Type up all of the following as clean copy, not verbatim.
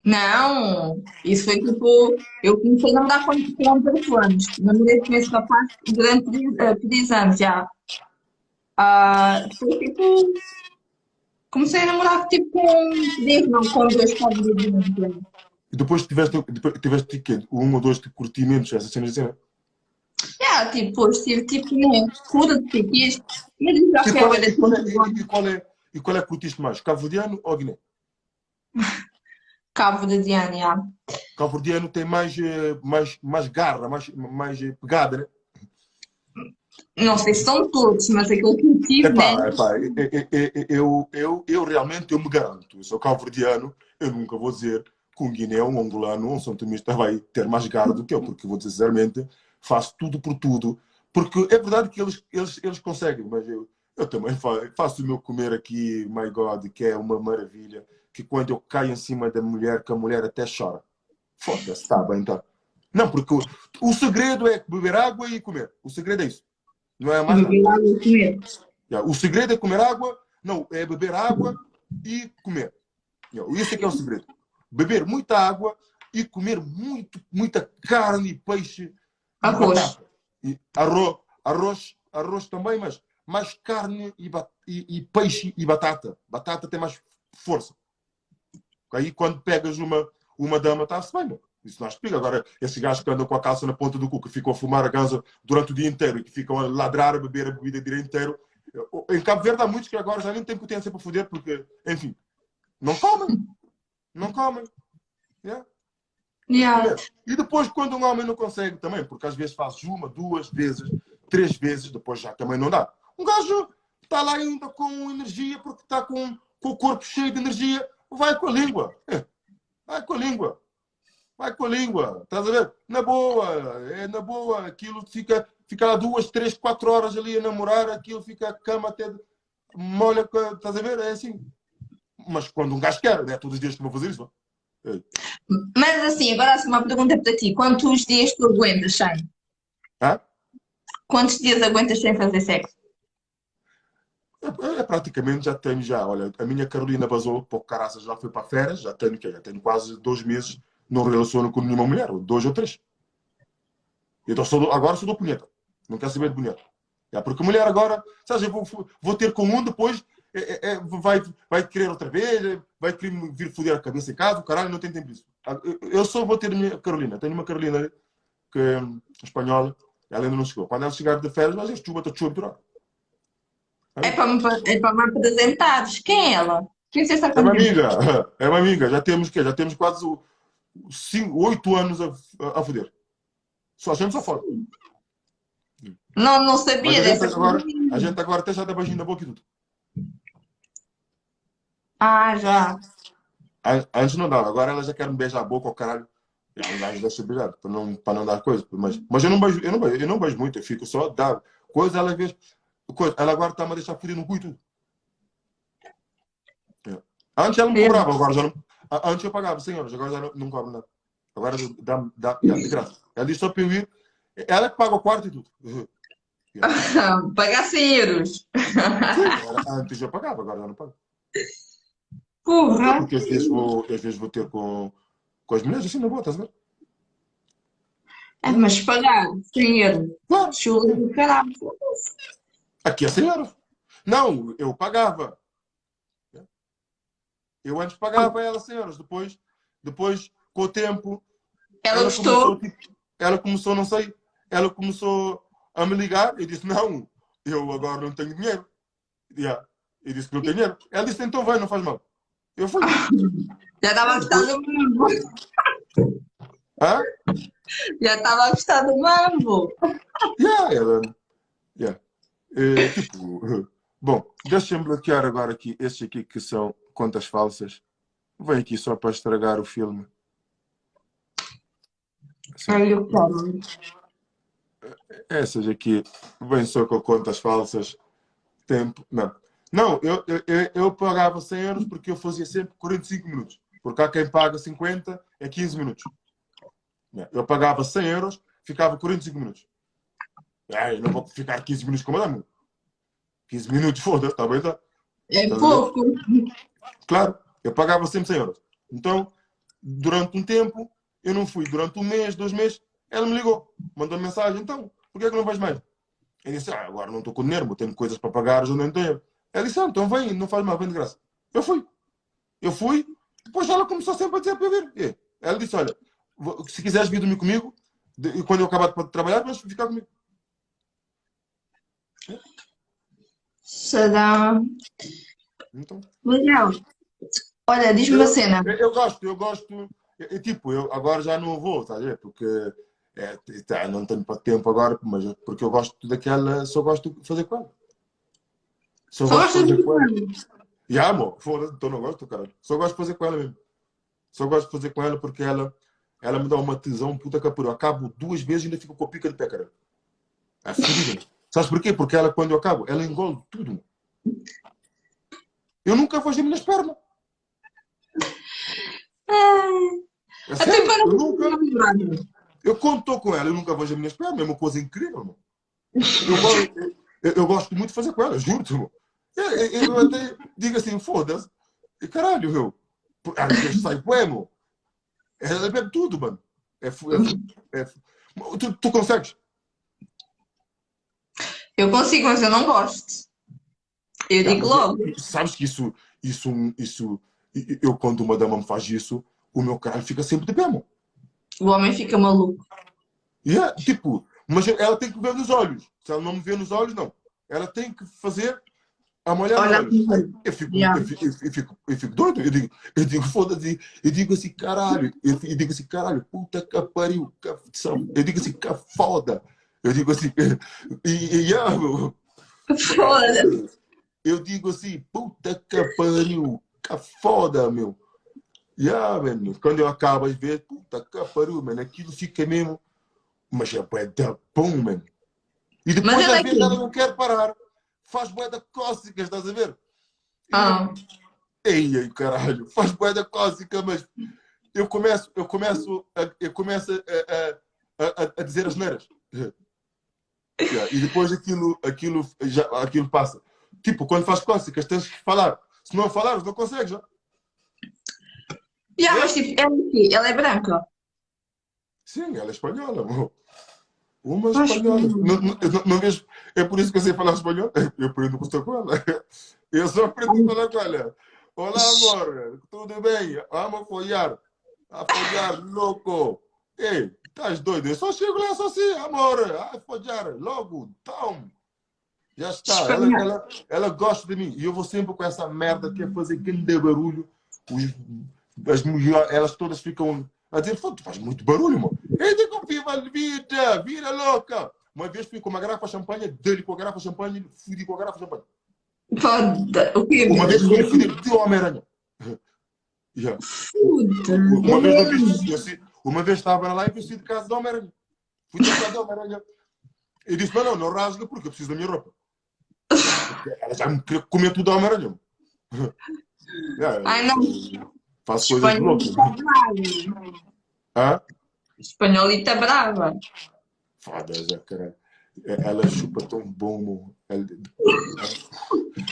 Não, isso foi tipo. Eu comecei a namorar com 18 anos. Namorei com esse rapaz durante 10 anos já. Depois, tipo, comecei a namorar tipo com 10, não, com dois quase anos. E depois tiveste quê? Um ou dois tipo, curtimentos, essas cenas assim, né? Tipo, depois tive tipo, né, cura de piquis, mas isso já E foi a qual bué é, de e qual tempo é, agora. e qual é que curtiste mais? Cabo-verdiano ou Guiné? Cabo de Diana, já. Cabo-verdiano tem mais garra, mais pegada, né? Não sei se são todos, mas aquele que eu tive, né? Epá, eu realmente eu me garanto. Eu sou cabo-verdiano, eu nunca vou dizer que um guiné, um angolano, um são tomista vai ter mais garra do que eu, porque vou dizer sinceramente, faço tudo por tudo. Porque é verdade que eles conseguem, mas eu também faço o meu comer aqui, my God, que é uma maravilha. Que quando eu caio em cima da mulher, que a mulher até chora. Foda-se, está bem, tá. Não, porque o segredo é beber água e comer. O segredo é isso. Não é mais nada. Beber água e comer. Yeah. O segredo é comer água, não, é beber água e comer. Yeah. Isso é que é o segredo. Beber muita água e comer muita carne, peixe e Arroz. batata. E arroz também, mas mais carne e peixe e batata. Batata tem mais força. Aí quando pegas uma dama, está-se bem, meu. Isso não explica. Agora, esses gajos que andam com a calça na ponta do cu, que ficam a fumar a ganza durante o dia inteiro e que ficam a ladrar, a beber a bebida o dia inteiro. Em Cabo Verde há muitos que agora já nem têm potência para foder, porque, enfim, não comem. Não comem. Yeah? Tens que Yeah. comer. E depois, quando um homem não consegue também, porque às vezes faz uma, duas vezes, três vezes, depois já também não dá. Um gajo está lá ainda com energia, porque está com o corpo cheio de energia, vai com a língua. Vai com a língua. Vai com a língua, estás a ver? Na boa, é na boa. Aquilo fica lá 2, 3, 4 horas ali a namorar, aquilo fica a cama até molha, estás a ver? É assim. Mas quando um gajo quer, não é todos os dias que vou fazer isso. É. Mas assim, agora assim, uma pergunta para ti. Quantos dias tu aguentas sem? Hã? Quantos dias aguentas sem fazer sexo? Praticamente já tenho já. Olha, a minha Carolina basou para o caraças, já foi para férias, já tenho, já tenho quase 2 meses, não relaciono com nenhuma mulher, ou 2 ou 3. Então agora sou do punheta. Não quero saber de punheta. Porque mulher agora, sabes, eu vou ter com um depois, vai querer outra vez, vai querer me vir foder a cabeça em casa, o caralho, não tem tempo disso. Eu só vou ter a minha Carolina. Tenho uma Carolina que é espanhola, ela ainda não chegou. Quando ela chegar de férias, nós chuva, estou chuva, É para me apresentares. Quem é ela? Quem é essa é uma campeã? amiga, é uma amiga. Já temos quê? Já temos quase 8 anos a foder. Só a gente só fora. Não, não Mas sabia a gente dessa agora, campeã. a gente agora até já dá beijinho na boca e tudo. Ah, já. Antes não dava, agora ela já quer me beijar a boca ao caralho. Um gajo deixa beijar, para não dar coisa. Mas eu não beijo muito, eu fico só a dar coisa, ela vez. Coisa, ela agora está-me a deixar foder no cu e tudo. É. Antes ela me É. cobrava, agora já não. Antes eu pagava 100 euros, agora já não cobro nada. Agora de graça. Ela disse só para eu ir, ela que paga o quarto e tudo. Yeah. Pagar 100 euros. Sim, antes eu pagava, agora já não pago. Porra. Não, porque às vezes vou ter com as mulheres assim na boa, estás a ver? É, Yeah. mas pagar 100 euros. Claro. Chula Yeah. do caralho. Aqui é 100 euros. Não, eu pagava. Eu antes pagava ela 100 euros. Depois, com o tempo, Ela ela gostou. começou, tipo, não sei, ela começou a me ligar. Eu disse, não, eu agora não tenho dinheiro. Yeah. Eu disse que não tenho dinheiro. Ela disse, então vai, não faz mal. Eu fui. Já estava a gostar Depois, do mambo. ah, Já estava a gostar do mambo. yeah, yeah. Tipo, bom, deixa-me bloquear agora aqui estes aqui que são contas falsas. Vem aqui só para estragar o filme. Assim. Aí eu Não. quero. Essas aqui vêm só com contas falsas. Tempo. Não. Não, eu pagava 100 euros porque eu fazia sempre 45 minutos. Porque há quem paga 50 é 15 minutos. Eu pagava 100 euros, ficava 45 minutos. Eu não vou ficar 15 minutos com a madame. 15 minutos, foda-se, está bem, tá? É Estás a ver? pouco. Claro, eu pagava sempre 100 euros. Então, durante um tempo, eu não fui. Durante um mês, 2 meses, ela me ligou, mandou mensagem. Então, por que é que não vais mais? Eu disse, agora não estou com dinheiro, tenho coisas para pagar, já não tenho. Ela disse, então vem, não faz mal, vem de graça. Eu fui. Eu fui, depois ela começou sempre a dizer para eu vir. Ela disse, olha, se quiseres vir dormir comigo, quando eu acabar de trabalhar, vais ficar comigo. Será? Então, Legal. Olha, diz-me uma cena. eu gosto, tipo, eu agora já não vou, estás a ver? Porque não tenho para tempo agora, mas porque eu gosto daquela, só gosto de fazer com ela. Só Só gosto de gostas de fazer com ela. mim? E amor, foda-se, então não gosto, caralho. Só gosto de fazer com ela mesmo. Só gosto de fazer com ela porque ela me dá uma tesão puta capura. Eu acabo 2 vezes e ainda fico com a pica de pé, cara. É fodido. Sabes porquê? Porque ela, quando eu acabo, ela engole tudo. Eu nunca vejo as minhas pernas. É Até sério, para eu não nunca. lembrar. Eu quando estou com ela, eu nunca vejo as minhas pernas. É uma coisa incrível, irmão. Eu gosto muito de fazer com ela, juro-te, irmão. Eu até digo assim, foda-se. E caralho, eu. Às vezes sai poema. Ela bebe tudo, mano. Tu consegues? Eu consigo, mas eu não gosto. Eu digo Mas logo. sabes que isso, eu quando uma dama me faz isso, o meu caralho fica sempre de pé, mano. O homem fica maluco. Tipo, mas ela tem que ver nos olhos. Se ela não me vê nos olhos, não. Ela tem que fazer a molhar nos Olha, olhos. Eu fico doido. Eu digo foda-se. Eu digo assim, caralho. Eu digo assim, caralho, puta que pariu. Eu digo assim, que foda. Eu digo assim, meu. foda. Eu digo assim, puta que pariu. Que foda, meu. Mano. Quando eu acabo às vezes, puta que pariu, mano. Aquilo fica mesmo. Mas é bué da bom, mano. E Mas depois, ela às é vezes, quê? ela não quer parar. Faz bué da cócegas, estás a ver? Ah, Ei, caralho. Faz bué da cócega, mas eu começo a dizer as neiras. E depois aquilo passa. Tipo, quando faz cócegas, tens que falar. Se não falares, não consegues. Não? mas tipo, ela é quê? Ela é branca. Sim, ela é espanhola. Amor. Uma Acho que espanhola. Não vejo. É por isso que eu sei falar espanhol. Eu aprendo com ela. Eu só aprendo a falar com ela. Olá, amor. Tudo bem? Vamos folhar. A folhar, louco. Ei, estás doido? Eu só chego lá só assim, amor. A folhar, logo. Então, já está. Ela, espanhol. ela, ela gosta de mim. E eu vou sempre com essa merda que é fazer grande barulho. As mulheres, elas todas ficam a dizer, tu faz muito barulho, mano. Eu digo, viva a vida, vira louca. Uma vez fui com uma garrafa de champanhe, dei-lhe com a garrafa de champanhe e fui com a garrafa de champanhe. Foda. O quê? Uma vez fui foder de Homem-Aranha. Yeah. Puta. Uma vez estava na live e saí de casa de Homem-Aranha. Fui de casa de Homem-Aranha. E disse, mas não rasga porque eu preciso da minha roupa. Ela já me queria comer tudo de Homem-Aranha. Ai, não. Faço coisas de louco. Hã? Espanholita brava. Foda-se, caralho. Ela chupa tão bom.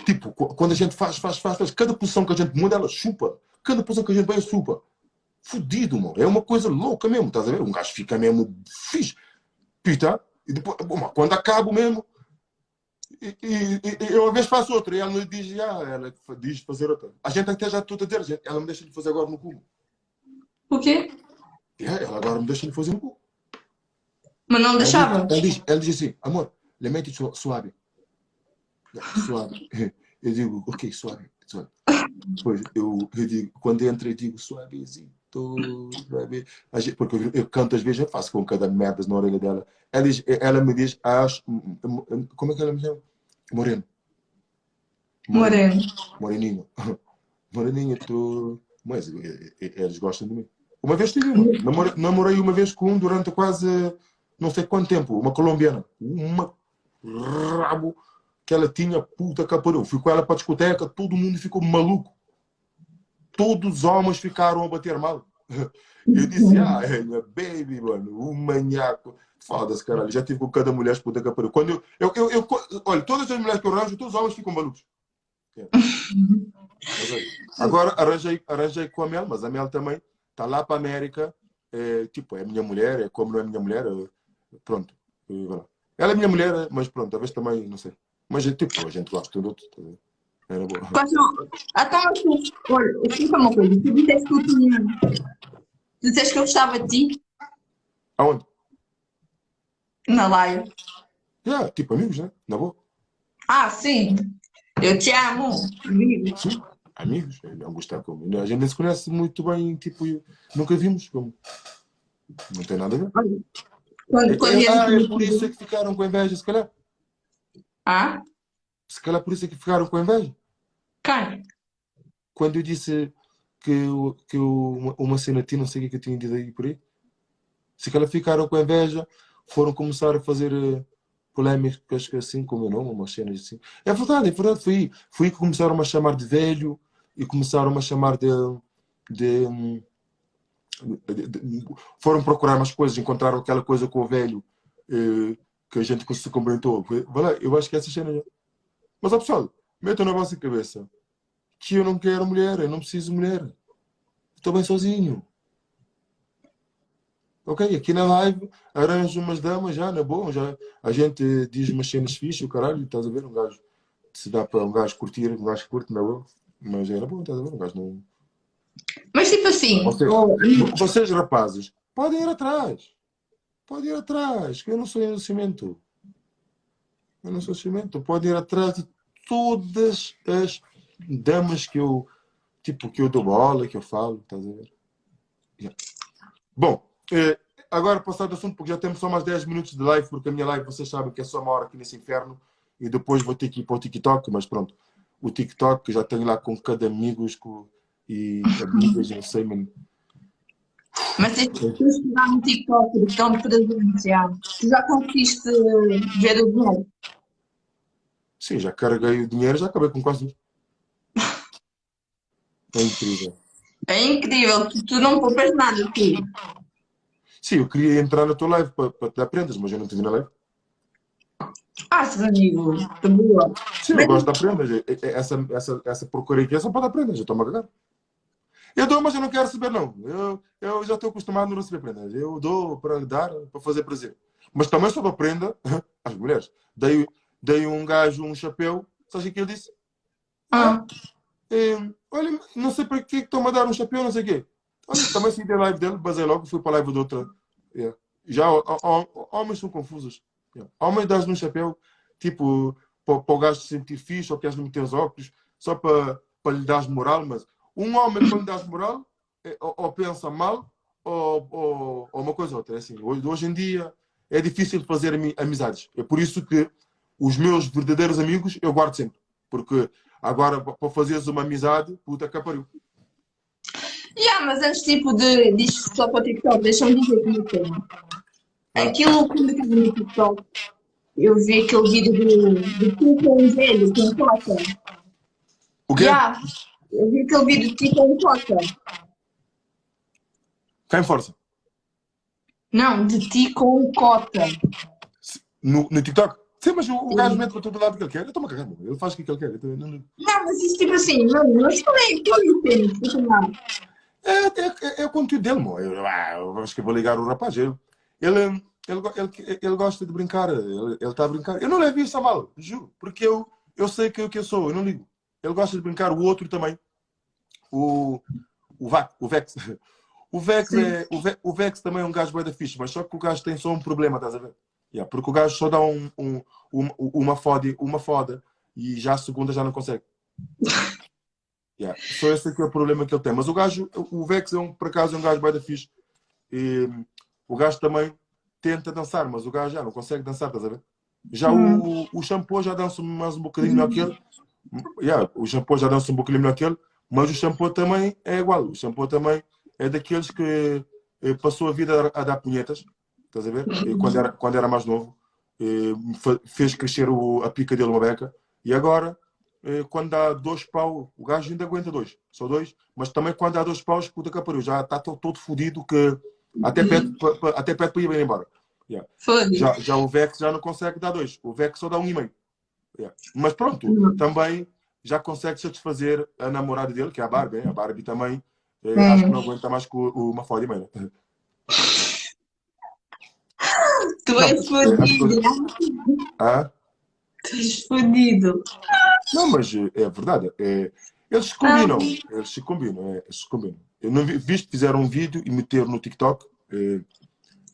Tipo, quando a gente faz, cada posição que a gente muda, ela chupa. Cada posição que a gente vai, ela chupa. Fudido, mano. É uma coisa louca mesmo, estás a ver? Um gajo fica mesmo fixe. Pita. E depois, bom, quando acabo mesmo, eu uma vez faço outra. E ela me diz, ela diz fazer outra. A gente até já estou a dizer, ela me deixa de fazer agora no cu. O quê? Ela agora me deixa de fazer no cu. Mas não deixava. Ela diz assim, amor, le mete suave. Suave. Eu digo, ok, suave. Depois eu digo, quando entra, eu digo suavezito. Suave. Porque eu canto às vezes, eu faço com cada merda na orelha dela. Ela me diz, como é que ela me chama? Moreno. Moreninho. Moreninho, tu. Mas eles gostam de mim. Uma vez tive uma. Namorei uma vez com um durante quase não sei quanto tempo. Uma colombiana. Uma rabo que ela tinha, puta caparão. Fui com ela para a discoteca, todo mundo ficou maluco. Todos os homens ficaram a bater mal. Eu disse, é minha baby, mano, um manhaco. Foda-se, caralho. Já tive com cada mulher puta caparão. Quando olha, todas as mulheres que eu arranjo, todos os homens ficam malucos. Agora arranjei com a Mel, mas a Mel também está lá para a América, tipo, é minha mulher, é como não é minha mulher, pronto. Voilà. Ela é minha mulher, mas pronto, talvez também, não sei. Mas tipo, a gente gosta do outro. Era boa. Quais são... Então, olha, explica uma coisa. Tu disseste que eu tinha... Tu disseste que eu gostava de ti Aonde? na live. Tipo, amigos, né? Na boa. Ah, sim. Eu te amo. Amigo. Sim, amigos. Não gostar como. A gente nem se conhece muito bem, tipo, nunca vimos como. Não tem nada a ver. Olha, quando É por isso é que ficaram com inveja, se calhar. Ah? Se calhar por isso é que ficaram com inveja. Quem? Quando eu disse uma cena a ti, não sei o que eu tinha dito aí por aí. Se calhar ficaram com inveja, foram começar a fazer polémicas assim, como eu não, umas cenas assim. É verdade, foi que começaram a chamar de velho e começaram a chamar de- foram procurar umas coisas, encontraram aquela coisa com o velho que a gente se comentou. Eu acho que essas cenas. Mas, ó, pessoal, metam na vossa cabeça que eu não quero mulher, eu não preciso de mulher. Estou bem sozinho. Ok, aqui na live arranjo umas damas já, na boa, já a gente diz umas cenas fixas, o caralho, estás a ver? Um gajo, se dá para um gajo curtir, um gajo curte, na boa. Mas era bom, estás a ver? Um gajo não. Mas tipo assim, Vocês rapazes, podem ir atrás. Podem ir atrás, que eu não sou investimento. Eu não sou cimento. Podem ir atrás de todas as damas que eu, tipo, que eu dou bola, que eu falo, estás a ver? Yeah. Bom, agora passar do assunto, porque já temos só mais 10 minutos de live, porque a minha live, vocês sabem que é só uma hora aqui nesse inferno, e depois vou ter que ir para o TikTok, mas pronto, o TikTok já tenho lá com cada amigos e amigas, não sei, mano. mas se tu estudar no TikTok, estão de presente já. Tu já conseguiste ver o dinheiro? Sim, já carreguei o dinheiro, já acabei com quase tudo. É incrível. É incrível, tu não poupas nada, tu. Sim, eu queria entrar na tua live para te aprendas, mas eu não te vi na live. Ah, seu amigo, que boa. Sim, eu Mas, gosto de aprender. Essa porcaria aqui é só para aprender, já estou-me a cagar. Eu dou, mas eu não quero receber, não. Eu já estou acostumado a não receber prendas. Eu dou para dar, para fazer prazer. Mas também só dou prenda às mulheres. Dei um gajo um chapéu, sabes o que ele disse? ah, Olha, não sei para que estão-me a dar um chapéu, não sei o quê. Olha, também segui a live dele, basei logo, fui para a live de outra. Yeah. Já homens são confusos. Yeah. Homens dás-me um chapéu, tipo, para o gajo se sentir fixe, ou queres meter os óculos, só para lhe dar moral, mas um homem quando lhe dás moral, ou pensa mal, ou uma coisa ou outra. É assim, hoje em dia é difícil fazer amizades. É por isso que os meus verdadeiros amigos eu guardo sempre. Porque agora, para fazeres uma amizade, puta que pariu. yeah, mas antes tipo de disto só para o TikTok, deixa-me dizer que uma coisa. Aquilo que me estava no TikTok, eu vi aquele vídeo do tipo um velho com cota. O quê? Yeah, eu vi aquele vídeo de ti com cota. Quem força? Não, de ti com cota. No TikTok? Sim, mas o gajo mete para todo lado que ele quer. Eu estou-me a cagar, meu. Ele faz o que ele quer. Não, mas isso tipo assim, não escolhi, tu não entendes, tipo não. É o conteúdo dele, meu. Eu acho que vou ligar o rapaz. Ele gosta de brincar. Ele está a brincar. Eu não levo isso a mal, juro. Porque eu sei que eu sou. Eu não ligo. Ele gosta de brincar. O outro também. O Vex. O Vex também é um gajo bué da fixe, mas só que o gajo tem só um problema, estás a ver? Yeah, porque o gajo só dá uma foda e já a segunda já não consegue. Yeah. Só esse aqui é o problema que ele tem. Mas o Vex por acaso é um gajo bué da fixe. E o gajo também tenta dançar, mas o gajo já não consegue dançar, estás a ver? Já o Shampoo já dança mais um bocadinho melhor que ele. Yeah, o Shampoo já dança um bocadinho melhor que ele, mas o Shampoo também é igual. O Shampoo também é daqueles que passou a vida a dar punhetas, estás a ver? Quando era mais novo, fez crescer a pica dele uma beca, e agora, quando dá 2 pau, o gajo ainda aguenta 2, só 2, mas também quando dá 2 paus, puta que pariu, já está todo fodido que até pede para ir bem embora. Yeah. Já o Vex já não consegue dar 2, o Vex só dá 1,5. Yeah. Mas pronto, também já consegue satisfazer a namorada dele, que é a Barbie. A Barbie também Acho que não aguenta mais com o Mafalda e Meira. Tu Não, és fodido. Ah? Tu és fodido. Não, mas é verdade. Eles se combinam. Eles se combinam. Eles se combinam. Eu não viste, fizeram um vídeo e meteram no TikTok.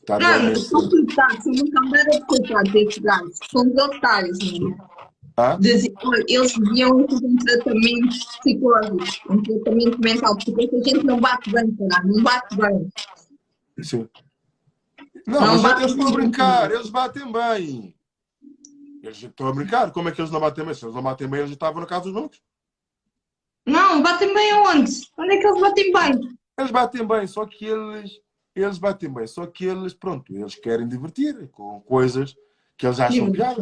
Está Mano, realmente. são coitados, são uma camada de coitados esses gajos. São os otários, mano. Ah? Olha, eles deviam fazer um tratamento psicológico, um tratamento mental, porque essa gente não bate bem, caralho, não bate bem. Sim. Não, Não mas bate eles estão a bem. brincar. Eles batem bem. Eles estão a brincar. Como é que eles não batem bem? Se eles não batem bem, eles já estavam na casa dos malucos. Não, batem bem aonde? Onde é que eles batem bem? Eles batem bem, só que eles batem bem, só que eles, pronto, eles querem divertir com coisas que eles acham piada.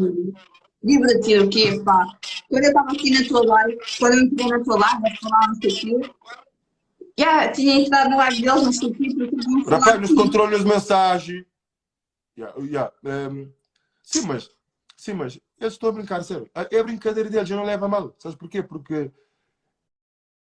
Divertir o quê, pá? Quando eu estava aqui na tua live, quando eu entrei na tua live, a falar não sei o quê, tinha entrado no live deles, não sei o quê, porque eles iam falar Rapaz, nos de ti. controles de mensagem. Sim, mas eles estão a brincar, sério. É brincadeira deles, eu não levo a mal. Sabes porquê? Porque